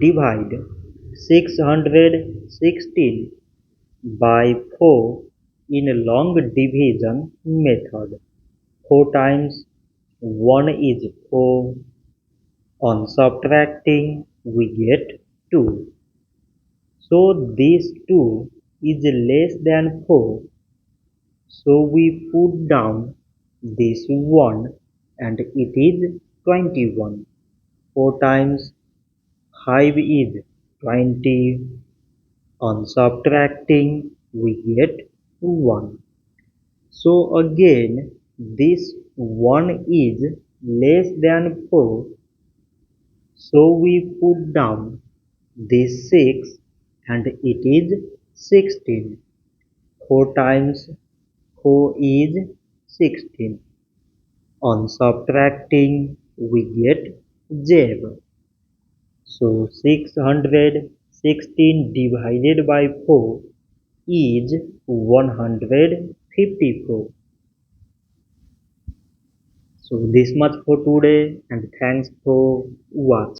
Divide 616 by 4 in long division method. 4 times 1 is 4. On subtracting, we get 2. So this 2 is less than 4. So we put down this 1 and it is 21. 4 times 5 is 20. On subtracting, we get 1. So again, this 1 is less than 4. So we put down this 6 and it is 16. 4 times 4 is 16. On subtracting, we get 0. So 616 divided by 4 is 154. So this much for today and thanks for watching.